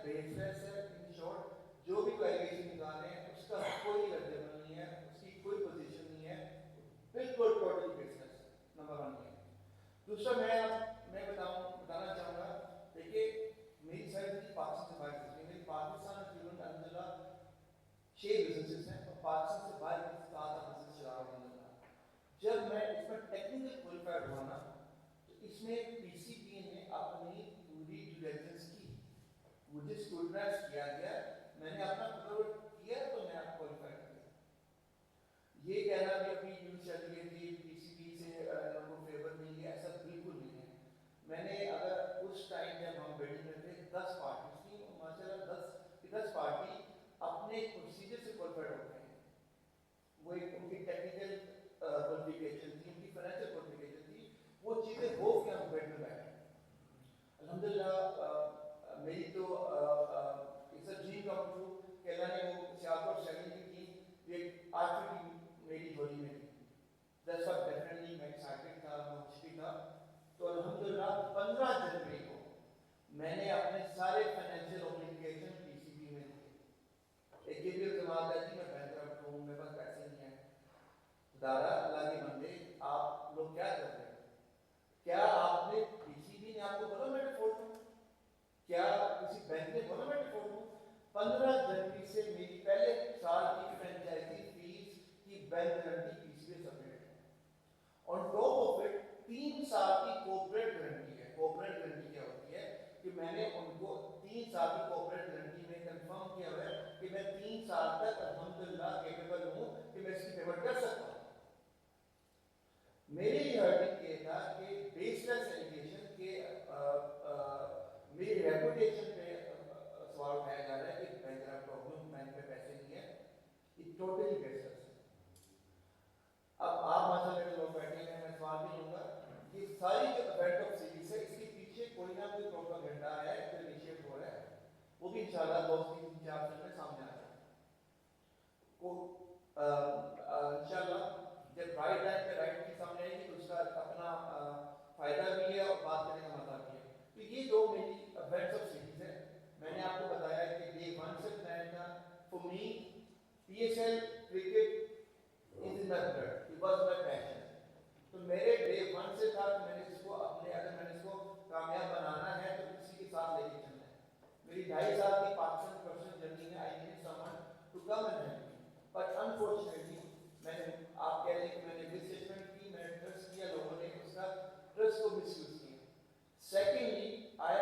Baseless ہے. In short جو بھی کوئی ایلیگیشن نکالے ہیں اس کا کوئی ردعمل نہیں ہے, اس کی کوئی پوزیشن نہیں ہے, بالکل ٹوٹل بیسلیس. نمبر 1 یہ. دوسرا میں بتانا چاہوں گا, دیکھیے میری سائڈ کی پاکستان سے باہر کی, میری پاکستان میں الحمدللہ 6 بزنسز ہیں اور پاکستان سے باہر 7 بزنس چلا رہا ہوں الحمدللہ. جب میں اس میں ٹیکنیکل کوالیفائڈ ہوا نا تو اس میں پی سی بی نے اپنی پوری ڈیو ڈیلیجنس کی, مجھے اسکروٹنائز کیا گیا, میں نے اپنا کور کیا تو میں آپ کوالیفائی کیا. یہ کہنا کہ اپنی یونیورسٹی پی سی بی سے کو فیور مل گیا, ایسا بالکل نہیں ہے. میں نے اگر اس ٹائم جب ہم بیٹنگ میں تھے 10 پارٹیز تھیں اور ماشاء اللہ 10 پارٹی اپنے پروسیجر سے کوالیفائڈ ہو گئے ہیں. وہ ایک ان کی ٹیکنیکل کوالیفیکیشن تھی, ان کی فائنینشیل کوالیفیکیشن تھی, وہ چیزیں ہو کے ہم بیٹھ میں بیٹھے. الحمدللہ میری تو اس ڈریم کم ٹرو کہ اللہ نے وہ سیاپور شہری کی ایک آج کی میری جوڑی میں تھی. دیٹس واٹ ڈیفینیٹلی میں ایکسائٹیڈ تھا, میں خوشی تھا. تو الحمدللہ 15 جنوری کو میں نے اپنے سارے فائنینشیل اوبلیگیشن پی سی بی میں دیے. ایک یہ بھی اعتماد ہے کہ میں بینکرپٹ ہوں, میرے پاس پیسے نہیں ہیں. دادا اللہ کے بندے آپ لوگ کیا کر رہے ہیں؟ کیا آپ نے پی سی بی نے آپ کو بولا میں ڈیفالٹ ہوں؟ کیا کسی بینک نے بولا میں ڈیفالٹ ہوں؟ 15 جنوری سے میری پہلے سال کی فرینچائزی فیس کی بینک گارنٹی پی سی بی سبمٹ ہے. آن ٹاپ آف اٹ 3 سال کی کوپریٹ گارنٹی ہے. کوپریٹ گارنٹی کیا ہوتی ہے کہ میں نے ان کو 3 سال کی کوپریٹ گارنٹی میں کنفرم کیا ہوا ہے کہ میں 3 سال تک الحمدللہ کیپیبل ہوں کہ میں اس کی پیمنٹ کر سکتا ہوں. میری ہرڈنگ یہ تھا کہ بیس لیس ایلیگیشن کے میری ریپوٹیشن پہ سوال اٹھایا جا رہا ہے کہ بینک پرابلم, بینک پہ پیسے نہیں ہے. یہ ٹوٹلی بیس لیس ہے. اب آپ ماشاء اللہ لوگ بیٹھے ہیں, میں سوال بھی لوں گا کہ ساری جو ایونٹ آف سیریز ہے اس کے پیچھے کوئی نہ کوئی پروپیگنڈا ہے جو انیشیٹ ہو رہا ہے, وہ بھی انشاءاللہ 2-3-4 سال میں سامنے آ جائے گا. انشاءاللہ جب رائٹ ٹائم پہ رائٹ چیز سامنے آئے گی تو اس کا اپنا فائدہ بھی ہے اور بات کرنے کا مزہ بھی ہے. تو یہ 2 میری ایونٹس آف سیریز ہے. میں نے آپ کو بتایا کہ ڈے 1 سے پلان تھا. For me P S L cricket is in my blood, it was my passion. تو میرے ڈے 1 سے تھا کہ میں نے اس کو اپنے, اگر میں نے اس کو کامیاب بنانا ہے تو کسی کے ساتھ لے کے چلنا ہے. میری 2.5 سال کی پاکستان پروفیشنل جرنی میں I need someone to come and help me, but unfortunately میں نے, آپ کہہ لیں کہ میں نے مس ججمنٹ کی, میں نے ٹرسٹ کیا, لوگوں نے اس کا ٹرسٹ کو مس یوز کیا. Secondly I